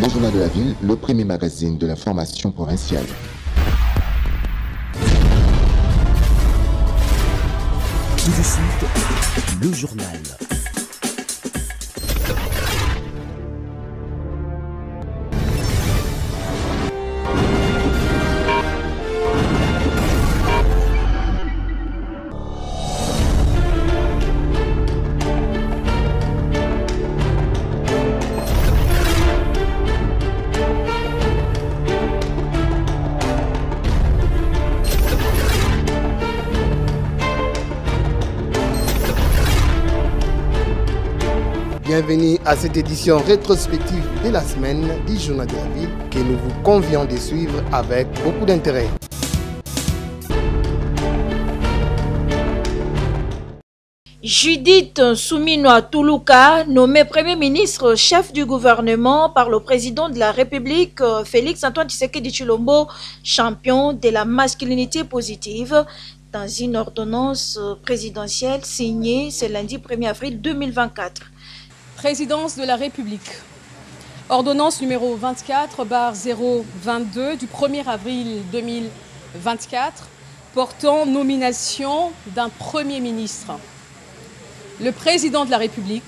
Le Journal de la Ville, le premier magazine de l'information provinciale. Tout de suite, le journal. Bienvenue à cette édition rétrospective de la semaine du Journal de la Ville que nous vous convions de suivre avec beaucoup d'intérêt. Judith Souminoa Toulouka, nommée Premier ministre chef du gouvernement par le président de la République, Félix-Antoine Tshisekedi Tshilombo, champion de la masculinité positive, dans une ordonnance présidentielle signée ce lundi 1er avril 2024. Présidence de la République. Ordonnance numéro 24/022 du 1er avril 2024 portant nomination d'un Premier ministre. Le Président de la République,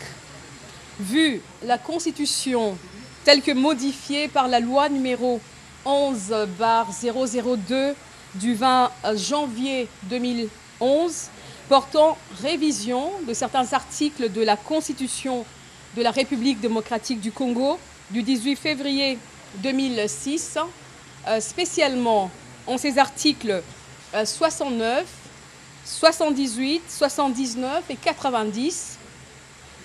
vu la Constitution telle que modifiée par la loi numéro 11/002 du 20 janvier 2011 portant révision de certains articles de la Constitution de la République démocratique du Congo du 18 février 2006, spécialement en ces articles 69, 78, 79 et 90,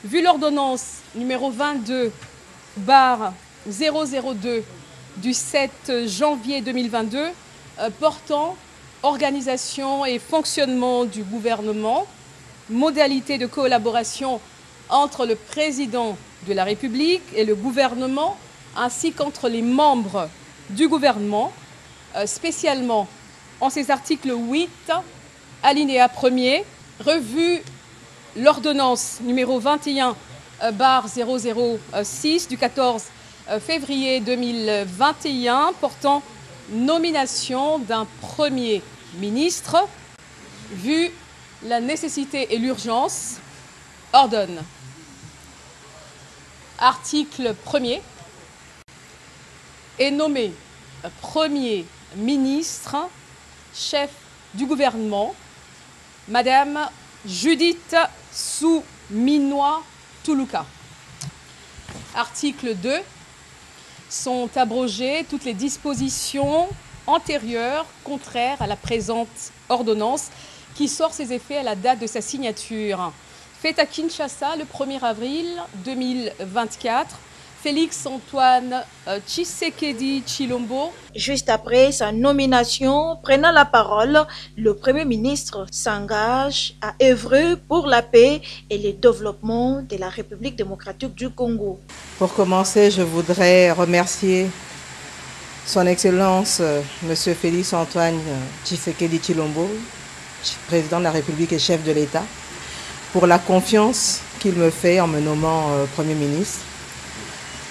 vu l'ordonnance numéro 22/002 du 7 janvier 2022 portant organisation et fonctionnement du gouvernement, modalités de collaboration entre le président de la République et le gouvernement, ainsi qu'entre les membres du gouvernement, spécialement en ces articles 8, alinéa 1er, revu l'ordonnance numéro 21/006 du 14 février 2021 portant nomination d'un Premier ministre, vu la nécessité et l'urgence, ordonne. Article 1er, est nommé Premier ministre, chef du gouvernement, Madame Judith Souminoa Toulouka. Article 2, sont abrogées toutes les dispositions antérieures contraires à la présente ordonnance qui sort ses effets à la date de sa signature. Fait à Kinshasa le 1er avril 2024, Félix-Antoine Tshisekedi Tshilombo. Juste après sa nomination, prenant la parole, le Premier ministre s'engage à œuvrer pour la paix et le développement de la République démocratique du Congo. Pour commencer, je voudrais remercier Son Excellence M. Félix-Antoine Tshisekedi Tshilombo, président de la République et chef de l'État, pour la confiance qu'il me fait en me nommant Premier ministre.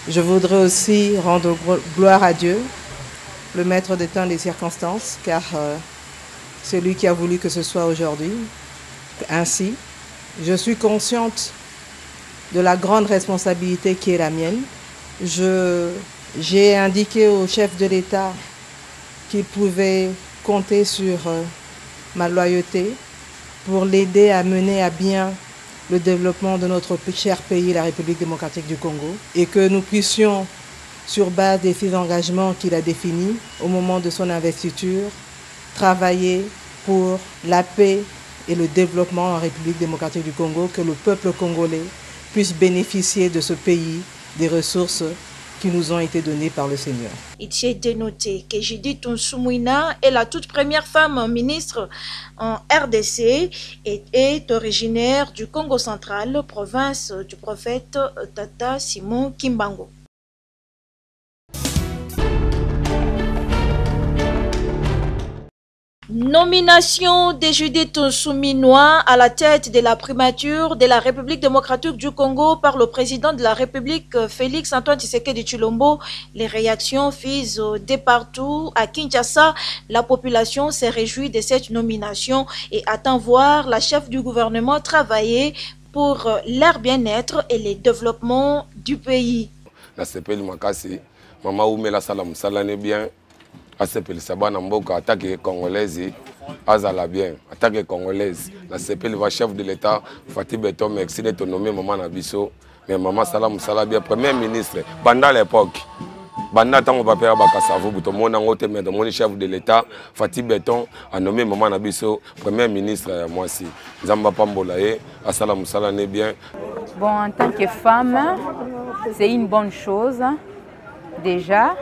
Je voudrais aussi rendre gloire à Dieu, le maître des temps et des circonstances, car c'est lui qui a voulu que ce soit aujourd'hui. Ainsi, je suis consciente de la grande responsabilité qui est la mienne. J'ai indiqué au chef de l'État qu'il pouvait compter sur ma loyauté pour l'aider à mener à bien le développement de notre cher pays, la République démocratique du Congo, et que nous puissions, sur base des 6 engagements qu'il a définis au moment de son investiture, travailler pour la paix et le développement en République démocratique du Congo, que le peuple congolais puisse bénéficier de ce pays, des ressources qui nous ont été données par le Seigneur. Il s'est dénoté que Judith Souminoa est la toute première femme ministre en RDC et est originaire du Congo central, province du prophète Tata Simon Kimbangu. Nomination de Judith Souminois à la tête de la primature de la République démocratique du Congo par le président de la République Félix Antoine Tshisekedi Tshilombo. Les réactions fusent de partout à Kinshasa. La population s'est réjouie de cette nomination et attend voir la chef du gouvernement travailler pour leur bien-être et le développement du pays. La CPL Makasi, Maman Oumela Salam Salane bien. ACPL Sabana Mboka, attaque congolaise, Azala bien, attaque congolaise. La CPL va chef de l'État, Fatih Beton, merci d'être nommé Maman Nabiso, mais Maman Salam Salabia, Premier ministre, pendant l'époque. Banda tango papier Bakassavo, tout le monde en haute mais mon chef de l'État, Fatih Beton, a nommé Maman Nabiso, Premier ministre, moi aussi. Zamba Pambolaye, Assalam Salane bien. Bon, en tant que femme, c'est une bonne chose, déjà.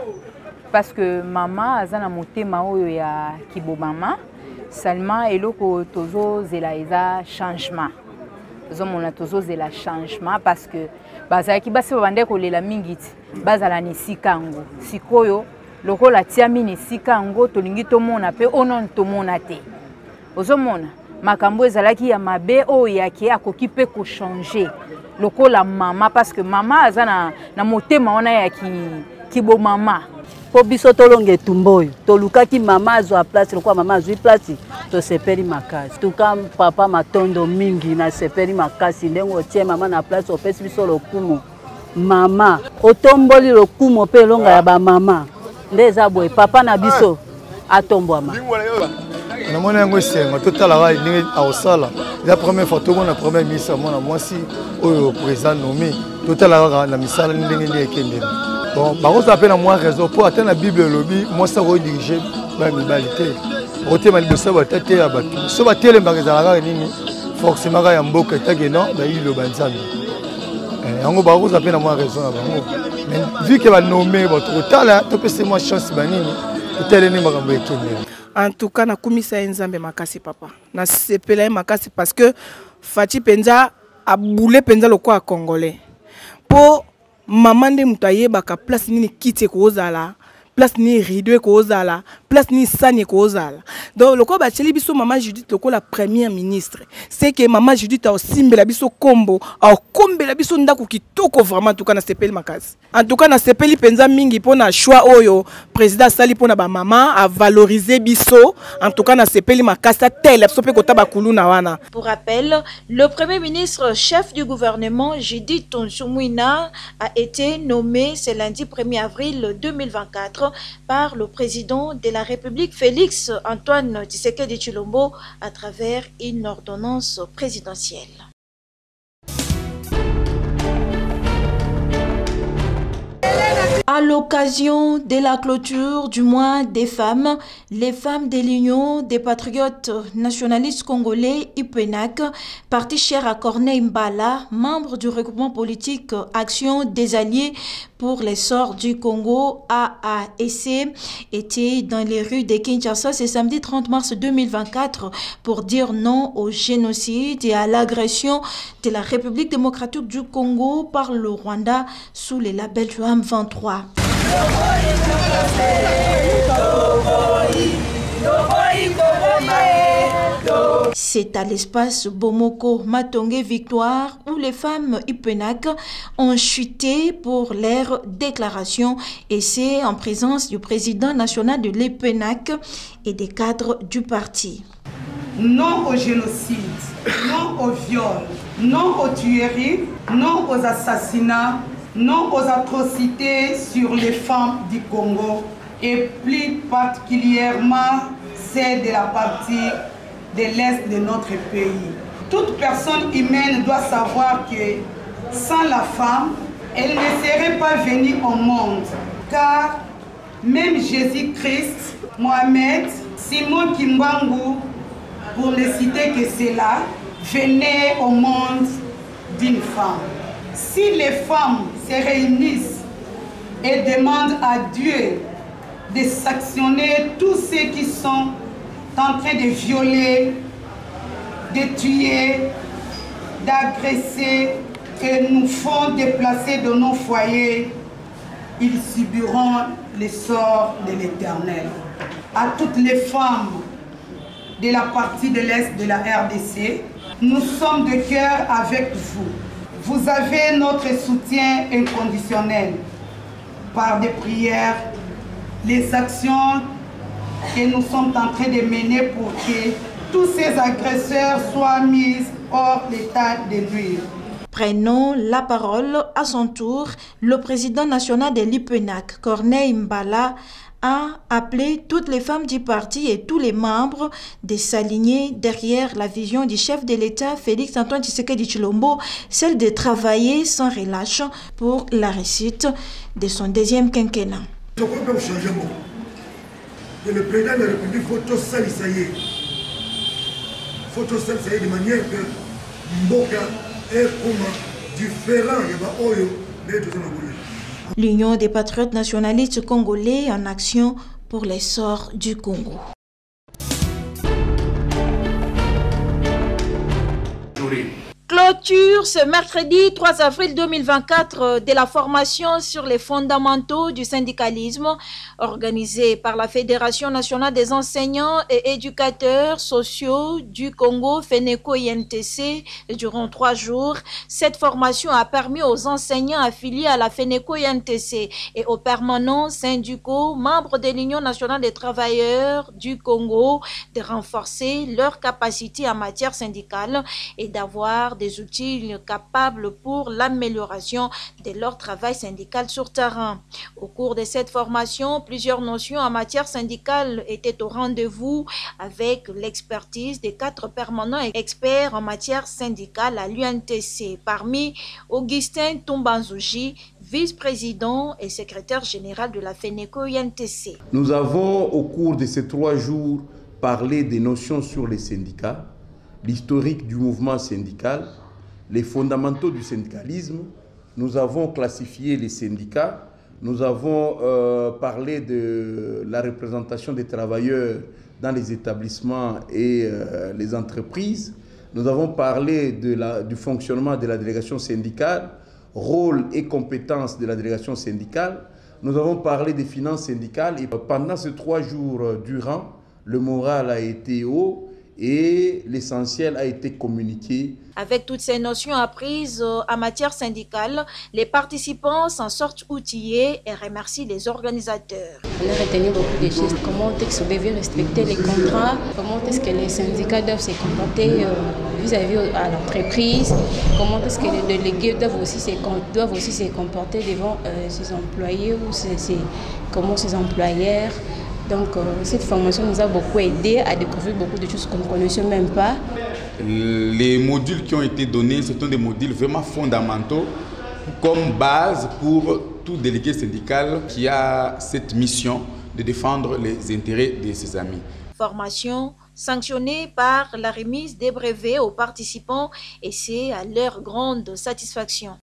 Parce que maman azana motema oyo ya kibomama seulement eloko tozo zela eza changement zo mona tozo zela changement parce que bazala ki basi bande ko lela mingiti bazala ni sikango sikoyo lokola tia mini sikango tolingi to mona pe onon to mona te ozo mona makambo ezalaki ya mabe oyo yaki akoki pe ko changer lokola mama parce que mama azana na motema wana ya kibomama. Po biso tolonge tumboyo tolukaki mama azwa place lokwa mama azwi place to sepeli makasi tuka papa matondo mingi na sepeli makasi ndengo tie mama na place opesi biso lokumu mama otomboli lokumu pe longa ya ba mama ndeza boy papa na biso atombwama na mona yango senga totala ba ndenge awosala la première fois to mona premier ministre mona mwasi oyo président nommé totala na misala ndenge ndenge ekende. Bon, par contre, ça appelle à moi raison pour atteindre la Bible lobby, moi ça va diriger la globalité. Roté mal de ça va tâter à battre. Ce va télé magasin nini forcément il y a un beau catégorie non, bah il le banzan. En gros, par contre, ça appelle à moi raison à bango. Mais vu que va nommer votre talent, tu peux c'est moi chance banini. Tel n'est pas en tout cas, na kumisa nzambe makasi papa. Na sepela makasi parce que Fati Penza a boulé Penza le quoi congolais. Pour maman de mutaye baka place ni kiti kozala place ni rideau kozala place ni sani kozala donc le quoi bacheli biso maman Judith loko la première ministre c'est que maman Judith a osimbela biso kombo a kombela biso ndako kitoko vraiment tout cas na sepeli makasi en tout cas na sepeli penza mingi pona choix oyo président sali pona ba maman a valoriser biso en tout cas na sepeli makasi tel sope kota bakulu na wana. Pour rappel, le premier ministre chef du gouvernement Judith Souminois a été nommé ce lundi 1er avril 2024 par le président de la République Félix Antoine Tshisekedi Tshilombo à travers une ordonnance présidentielle. À l'occasion de la clôture du mois des femmes, les femmes de l'Union des patriotes nationalistes congolais IPENAC, parti cher à Corneille Mbala, membre du regroupement politique Action des Alliés pour l'essor du Congo AAEC, étaient dans les rues de Kinshasa ce samedi 30 mars 2024 pour dire non au génocide et à l'agression de la République démocratique du Congo par le Rwanda sous les labels du M23. C'est à l'espace Bomoko Matongé Victoire où les femmes IPENAC ont chuté pour leur déclaration et c'est en présence du président national de l'IPENAC et des cadres du parti. Non au génocide, non au viol, non aux tueries, non aux assassinats, non aux atrocités sur les femmes du Congo et plus particulièrement celles de la partie de l'Est de notre pays. Toute personne humaine doit savoir que sans la femme, elle ne serait pas venue au monde. Car même Jésus-Christ, Mohamed, Simon Kimbangu, pour ne citer que cela, venaient au monde d'une femme. Si les femmes se réunissent et demandent à Dieu de sanctionner tous ceux qui sont en train de violer, de tuer, d'agresser et nous font déplacer de nos foyers, ils subiront les sorts de l'Éternel. À toutes les femmes de la partie de l'Est de la RDC, nous sommes de cœur avec vous. Vous avez notre soutien inconditionnel par des prières, les actions que nous sommes en train de mener pour que tous ces agresseurs soient mis hors l'état de nuire. Prenons la parole à son tour, le président national de l'IPENAC, Corneille Mbala, a appelé toutes les femmes du parti et tous les membres de s'aligner derrière la vision du chef de l'État, Félix Antoine Tshisekedi Tshilombo, celle de travailler sans relâche pour la réussite de son deuxième quinquennat. Je crois que changement. Que le président de la République faut tout ça, ça y est. Faut tout ça, ça y est, de manière que Mboka est comme différent, il y a Oyo, mais tout ça n'a pas. L'Union des patriotes nationalistes congolais en action pour l'essor du Congo. Clôture ce mercredi 3 avril 2024 de la formation sur les fondamentaux du syndicalisme organisée par la Fédération nationale des enseignants et éducateurs sociaux du Congo, FENECO-INTC, durant 3 jours. Cette formation a permis aux enseignants affiliés à la FENECO-INTC et aux permanents syndicaux, membres de l'Union nationale des travailleurs du Congo, de renforcer leurs capacités en matière syndicale et d'avoir des outils capables pour l'amélioration de leur travail syndical sur terrain. Au cours de cette formation, plusieurs notions en matière syndicale étaient au rendez-vous avec l'expertise des 4 permanents experts en matière syndicale à l'UNTC. Parmi Augustin Tumbanzouji, vice-président et secrétaire général de la FENECO-INTC. Nous avons, au cours de ces 3 jours, parlé des notions sur les syndicats, l'historique du mouvement syndical, les fondamentaux du syndicalisme. Nous avons classifié les syndicats, nous avons parlé de la représentation des travailleurs dans les établissements et les entreprises. Nous avons parlé du fonctionnement de la délégation syndicale, rôle et compétences de la délégation syndicale. Nous avons parlé des finances syndicales et pendant ces 3 jours durant, le moral a été haut et l'essentiel a été communiqué. Avec toutes ces notions apprises en matière syndicale, les participants s'en sortent outillés et remercient les organisateurs. On a retenu beaucoup de choses. Comment est-ce qu'on devait respecter les contrats? Comment est-ce que les syndicats doivent se comporter vis-à-vis à l'entreprise? Comment est-ce que les délégués doivent aussi se comporter devant ses employés ou comment ses employeurs? Donc cette formation nous a beaucoup aidé à découvrir beaucoup de choses qu'on ne connaissait même pas. Les modules qui ont été donnés, ce sont des modules vraiment fondamentaux comme base pour tout délégué syndical qui a cette mission de défendre les intérêts de ses amis. Formation sanctionnée par la remise des brevets aux participants et c'est à leur grande satisfaction.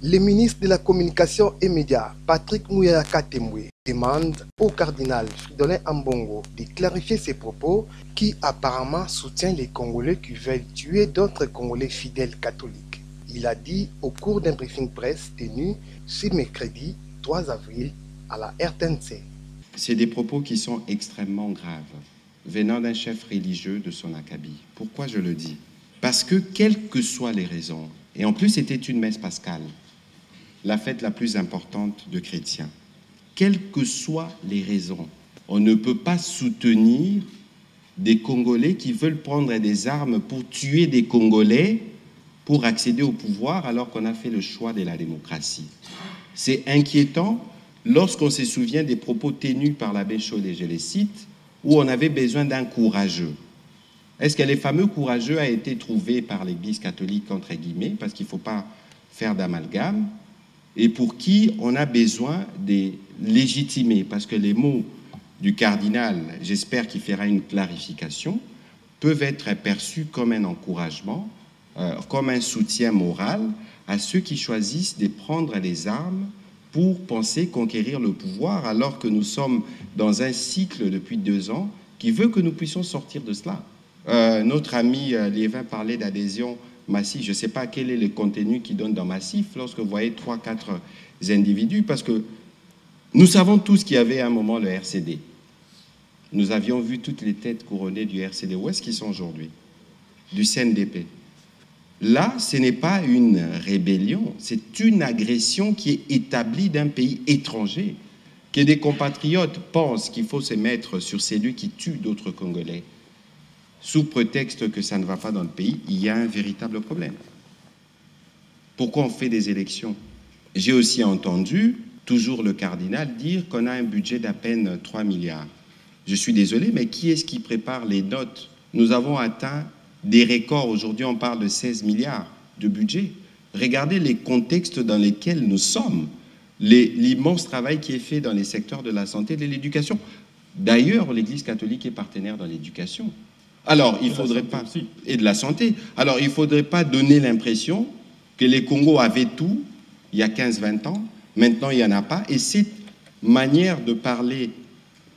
Le ministre de la Communication et Médias, Patrick Mouyaya Katemwe, demande au cardinal Fridolin Ambongo de clarifier ses propos qui apparemment soutient les Congolais qui veulent tuer d'autres Congolais fidèles catholiques. Il a dit au cours d'un briefing presse tenu ce mercredi 3 avril à la RTNC. C'est des propos qui sont extrêmement graves, venant d'un chef religieux de son acabit. Pourquoi je le dis? Parce que quelles que soient les raisons, et en plus c'était une messe pascale, la fête la plus importante de chrétiens. Quelles que soient les raisons, on ne peut pas soutenir des Congolais qui veulent prendre des armes pour tuer des Congolais pour accéder au pouvoir alors qu'on a fait le choix de la démocratie. C'est inquiétant lorsqu'on se souvient des propos tenus par l'abbé Chaud, et je les cite, où on avait besoin d'un courageux. Est-ce que les fameux courageux a été trouvé par l'Église catholique, entre guillemets, parce qu'il ne faut pas faire d'amalgame, et pour qui on a besoin de légitimer, parce que les mots du cardinal, j'espère qu'il fera une clarification, peuvent être perçus comme un encouragement, comme un soutien moral à ceux qui choisissent de prendre les armes pour penser conquérir le pouvoir, alors que nous sommes dans un cycle depuis 2 ans qui veut que nous puissions sortir de cela. Notre ami Liévin parlait d'adhésion Massif. Je ne sais pas quel est le contenu qu'ils donnent dans Massif lorsque vous voyez 3-4 individus, parce que nous savons tous qu'il y avait à un moment le RCD. Nous avions vu toutes les têtes couronnées du RCD. Où est-ce qu'ils sont aujourd'hui? Du CNDP. Là, ce n'est pas une rébellion, c'est une agression qui est établie d'un pays étranger. Que des compatriotes pensent qu'il faut se mettre sur celui qui tue d'autres Congolais, sous prétexte que ça ne va pas dans le pays, il y a un véritable problème. Pourquoi on fait des élections? J'ai aussi entendu toujours le cardinal dire qu'on a un budget d'à peine 3 milliards. Je suis désolé, mais qui est-ce qui prépare les notes? Nous avons atteint des records. Aujourd'hui, on parle de 16 milliards de budget. Regardez les contextes dans lesquels nous sommes, l'immense travail qui est fait dans les secteurs de la santé et de l'éducation. D'ailleurs, l'Église catholique est partenaire dans l'éducation. Alors, il faudrait pas... Et de la santé. Alors, il ne faudrait pas donner l'impression que les Congos avaient tout il y a 15-20 ans. Maintenant, il n'y en a pas. Et cette manière de parler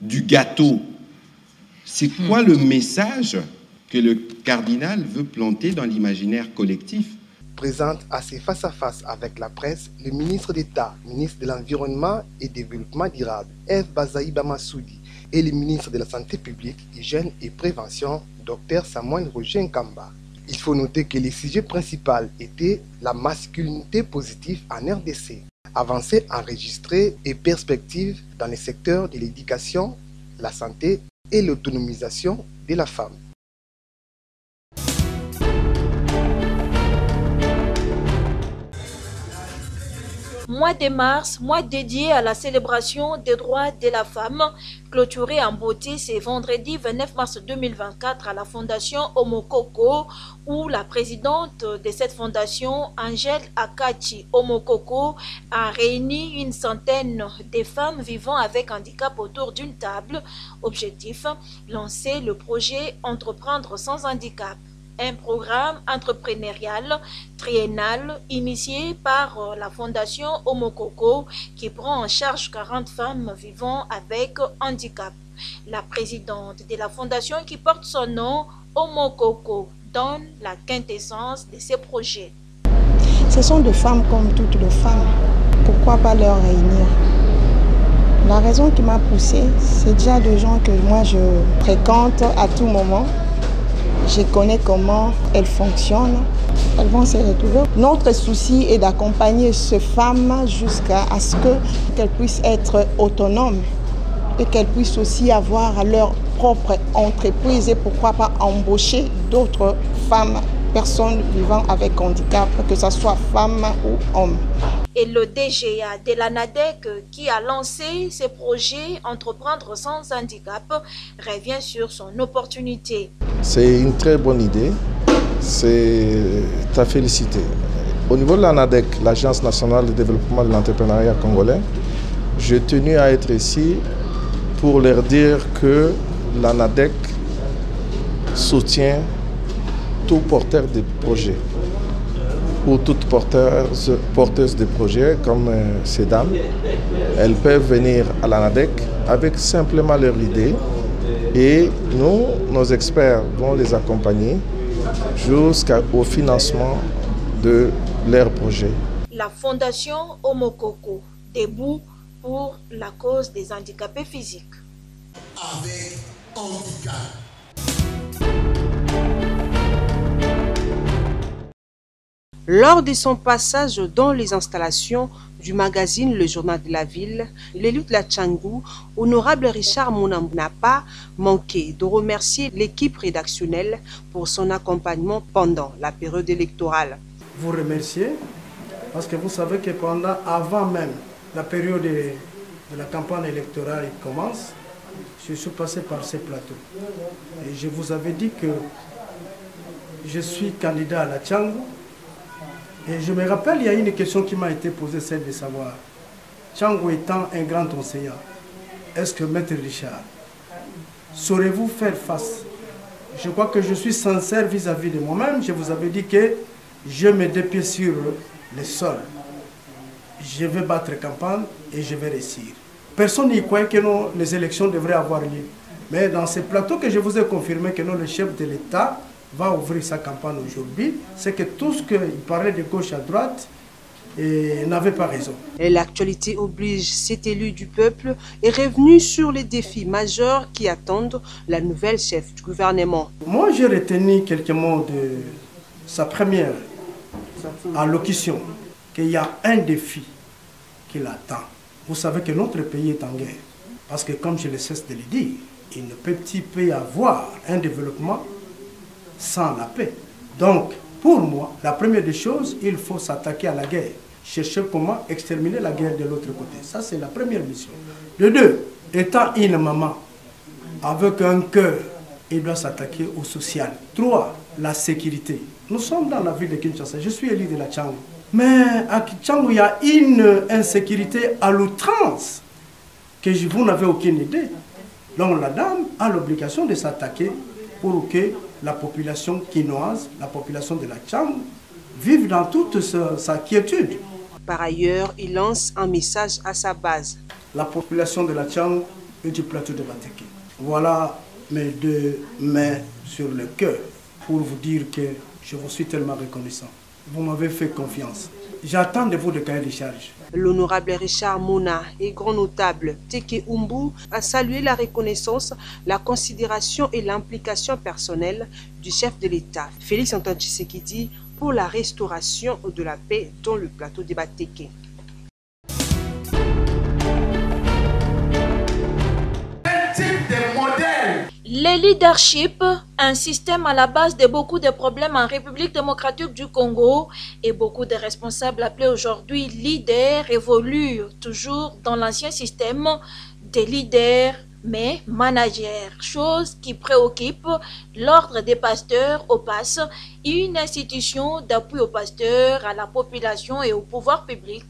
du gâteau, c'est quoi le message que le cardinal veut planter dans l'imaginaire collectif? Présente à ses face-à-face avec la presse, le ministre d'État, ministre de l'Environnement et Développement durable, Eve Bazaïba Massoudi, et le ministre de la Santé publique, Hygiène et Prévention, Dr Samuel Roger Nkamba. Il faut noter que le sujet principal était la masculinité positive en RDC, avancées enregistrées et perspectives dans les secteurs de l'éducation, la santé et l'autonomisation de la femme. Mois de mars, mois dédié à la célébration des droits de la femme, clôturé en beauté ce vendredi 29 mars 2024 à la Fondation Omokoko, où la présidente de cette fondation, Angèle Akachi Omokoko, a réuni une centaine de femmes vivant avec handicap autour d'une table. Objectif, lancer le projet Entreprendre sans handicap. Un programme entrepreneurial triennal initié par la Fondation Omokoko qui prend en charge 40 femmes vivant avec handicap. La présidente de la Fondation qui porte son nom, Omokoko, donne la quintessence de ces projets. Ce sont des femmes comme toutes les femmes. Pourquoi pas leur réunir? La raison qui m'a poussée, c'est déjà des gens que moi je fréquente à tout moment. Je connais comment elles fonctionnent, elles vont se retrouver. Notre souci est d'accompagner ces femmes jusqu'à ce qu'elles puissent être autonomes et qu'elles puissent aussi avoir leur propre entreprise et pourquoi pas embaucher d'autres femmes, personnes vivant avec handicap, que ce soit femmes ou hommes. Et le DGA de l'ANADEC qui a lancé ce projet Entreprendre sans handicap revient sur son opportunité. C'est une très bonne idée, c'est à féliciter. Au niveau de l'ANADEC, l'Agence nationale de développement de l'entrepreneuriat congolais, j'ai tenu à être ici pour leur dire que l'ANADEC soutient tout porteur de projet ou toute porteuse de projet comme ces dames. Elles peuvent venir à l'ANADEC avec simplement leur idée et nous, nos experts vont les accompagner jusqu'au financement de leur projet. La Fondation Omokoko, debout pour la cause des handicapés physiques. Avec handicap. Lors de son passage dans les installations du magazine Le Journal de la Ville, l'élu de la Tchangou, honorable Richard Mounambou, n'a pas manqué de remercier l'équipe rédactionnelle pour son accompagnement pendant la période électorale. Vous remercier parce que vous savez que avant même la période de la campagne électorale commence, je suis passé par ces plateaux. Et je vous avais dit que je suis candidat à la Tchangou. Et je me rappelle, il y a une question qui m'a été posée, celle de savoir, Tchangou étant un grand enseignant, est-ce que Maître Richard, saurez-vous faire face? Je crois que je suis sincère vis-à-vis de moi-même. Je vous avais dit que je mets des pieds sur le sol. Je vais battre campagne et je vais réussir. Personne n'y croyait que non, les élections devraient avoir lieu. Mais dans ces plateaux que je vous ai confirmé que non, le chef de l'État va ouvrir sa campagne aujourd'hui, c'est que tout ce qu'il parlait de gauche à droite n'avait pas raison. L'actualité oblige, cet élu du peuple est revenu sur les défis majeurs qui attendent la nouvelle chef du gouvernement. Moi, j'ai retenu quelques mots de sa première allocution, qu'il y a un défi qui l'attend. Vous savez que notre pays est en guerre. Parce que, comme je le cesse de le dire, il ne peut y avoir un développement sans la paix. Donc, pour moi, la première des choses, il faut s'attaquer à la guerre. Chercher comment exterminer la guerre de l'autre côté. Ça, c'est la première mission. De deux, étant une maman avec un cœur, il doit s'attaquer au social. Trois, la sécurité. Nous sommes dans la ville de Kinshasa. Je suis élu de la Tchangou. Mais à Tchangou, il y a une insécurité à l'outrance que vous n'avez aucune idée. Donc la dame a l'obligation de s'attaquer pour que la population quinoise, la population de la Tchangou, vive dans toute sa quiétude. Par ailleurs, il lance un message à sa base. La population de la Tchangou et du plateau de Bateke. Voilà mes deux mains sur le cœur pour vous dire que je vous suis tellement reconnaissant. Vous m'avez fait confiance. J'attends de vous de cahier de charges. L'honorable Richard Mona et grand notable Teke Umbu a salué la reconnaissance, la considération et l'implication personnelle du chef de l'État, Félix Antoine Tshisekedi, pour la restauration de la paix dans le plateau de Bateke. Les leaderships, un système à la base de beaucoup de problèmes en République démocratique du Congo, et beaucoup de responsables appelés aujourd'hui leaders évoluent toujours dans l'ancien système des leaders mais managers, chose qui préoccupe l'ordre des pasteurs au PAS, une institution d'appui aux pasteurs, à la population et au pouvoir public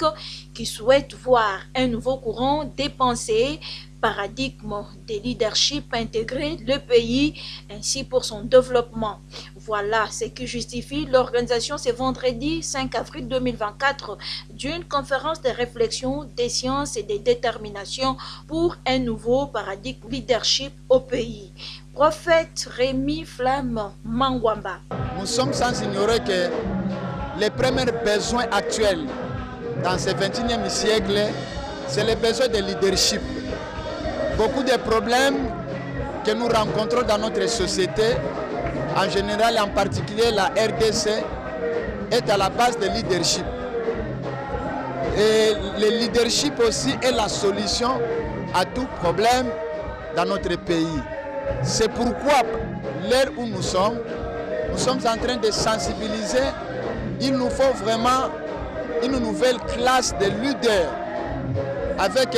qui souhaite voir un nouveau courant des pensées, paradigme de leadership intégrer le pays ainsi pour son développement. Voilà ce qui justifie l'organisation ce vendredi 5 avril 2024 d'une conférence de réflexion des sciences et de détermination pour un nouveau paradigme leadership au pays. Prophète Rémi Flamme Mangwamba. Nous sommes sans ignorer que les premiers besoins actuels dans ce 21e siècle, c'est les besoins de leadership. Beaucoup de problèmes que nous rencontrons dans notre société, en général et en particulier la RDC, est à la base de leadership. Et le leadership aussi est la solution à tout problème dans notre pays. C'est pourquoi, l'heure où nous sommes en train de sensibiliser. Il nous faut vraiment une nouvelle classe de leaders avec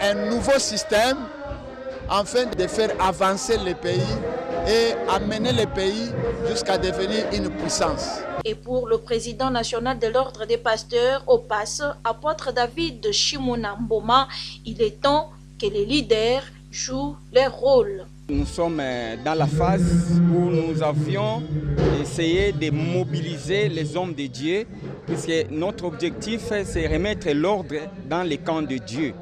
un nouveau système afin de faire avancer le pays et amener le pays jusqu'à devenir une puissance. Et pour le président national de l'ordre des pasteurs au PAS, apôtre David Shimona Mboma, il est temps que les leaders jouent leur rôle. Nous sommes dans la phase où nous avions essayé de mobiliser les hommes de Dieu, puisque notre objectif c'est remettre l'ordre dans les camps de Dieu,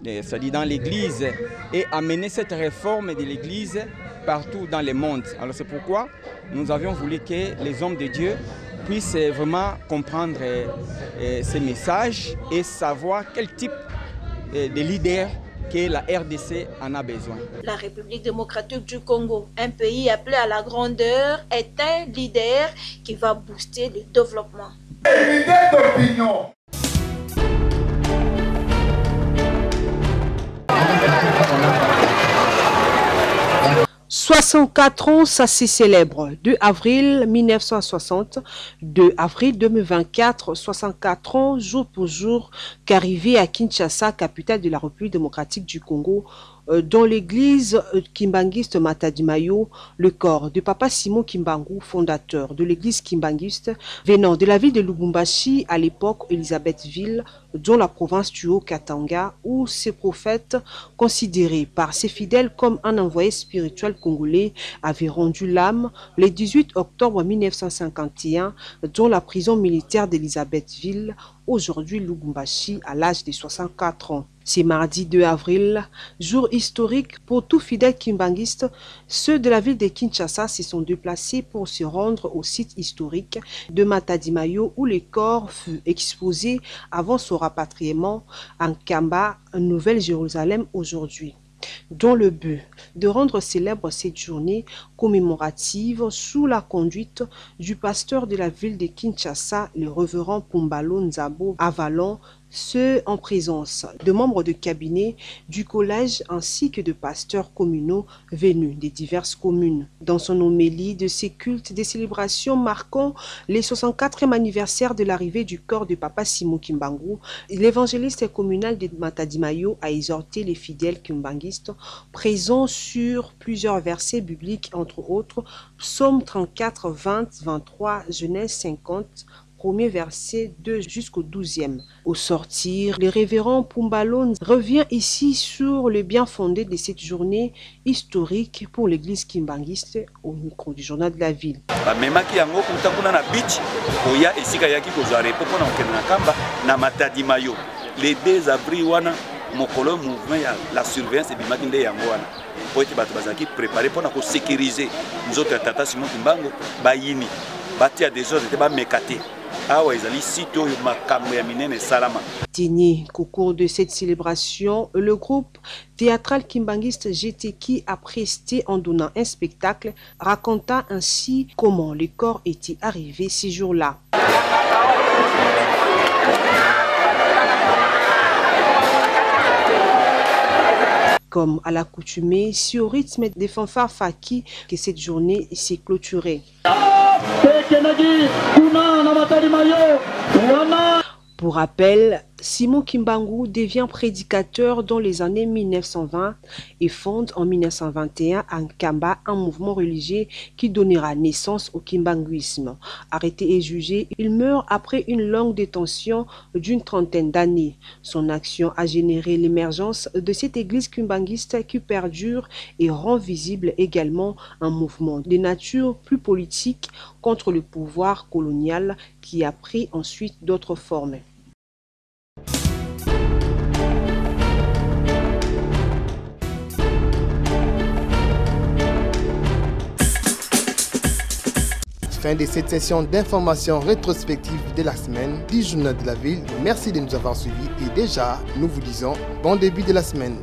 c'est-à-dire dans l'Église, et amener cette réforme de l'Église partout dans le monde. Alors c'est pourquoi nous avions voulu que les hommes de Dieu puissent vraiment comprendre ces messages et savoir quel type de leader que la RDC en a besoin. La République démocratique du Congo, un pays appelé à la grandeur, est un leader qui va booster le développement. Leader d'opinion. 64 ans, ça se célèbre. 2 avril 1960, 2 avril 2024, 64 ans, jour pour jour, qu'arrivé à Kinshasa, capitale de la République démocratique du Congo, dans l'église kimbangiste Matadi Mayo, le corps de Papa Simon Kimbangu, fondateur de l'église kimbangiste, venant de la ville de Lubumbashi, à l'époque Elisabethville, dans la province du Haut-Katanga, où ces prophètes, considérés par ses fidèles comme un envoyé spirituel congolais, avaient rendu l'âme le 18 octobre 1951 dans la prison militaire d'Elisabethville, aujourd'hui Lubumbashi, à l'âge de 64 ans. C'est mardi 2 avril, jour historique pour tout fidèle kimbanguiste. Ceux de la ville de Kinshasa se sont déplacés pour se rendre au site historique de Matadi Mayo où le corps fut exposé avant son rapatriement en Kamba, Nouvelle-Jérusalem aujourd'hui, dans le but de rendre célèbre cette journée commémorative sous la conduite du pasteur de la ville de Kinshasa, le révérend Pumbalo Nzabo Avalon, ceux en présence de membres de cabinet du collège ainsi que de pasteurs communaux venus des diverses communes. Dans son homélie de ces cultes des célébrations marquant les 64e anniversaire de l'arrivée du corps de Papa Simon Kimbangu, l'évangéliste communal de Matadi Mayo a exhorté les fidèles kimbanguistes présents sur plusieurs versets bibliques, entre autres Psaume 34, 20, 23, Genèse 50, premier verset 2 jusqu'au 12e. Au sortir, le révérend Pumbalo revient ici sur le bien fondé de cette journée historique pour l'église kimbanguiste au micro du journal de la ville. Les 2 avril wana mokolo mouvement ya la surveillance ebimaki nde yango wana po ete bato bazalaki préparé mpona kosécuriser nzoto ya tata Simon Kimbangu bayini batia desordre te bameka te awa ezali site oyo makambo ya minene esalama. Au cours de cette célébration, le groupe théâtral kimbanguiste GTK a presté en donnant un spectacle racontant ainsi comment le corps était arrivé ces jours-là. Comme à l'accoutumée, c'est au rythme des fanfares Faki que cette journée s'est clôturée. Pour rappel, Simon Kimbangu devient prédicateur dans les années 1920 et fonde en 1921 en Kamba un mouvement religieux qui donnera naissance au kimbanguisme. Arrêté et jugé, il meurt après une longue détention d'une trentaine d'années. Son action a généré l'émergence de cette église kimbanguiste qui perdure et rend visible également un mouvement de nature plus politique contre le pouvoir colonial qui a pris ensuite d'autres formes. Fin de cette session d'information rétrospective de la semaine du journal de la ville. Merci de nous avoir suivis et déjà, nous vous disons bon début de la semaine.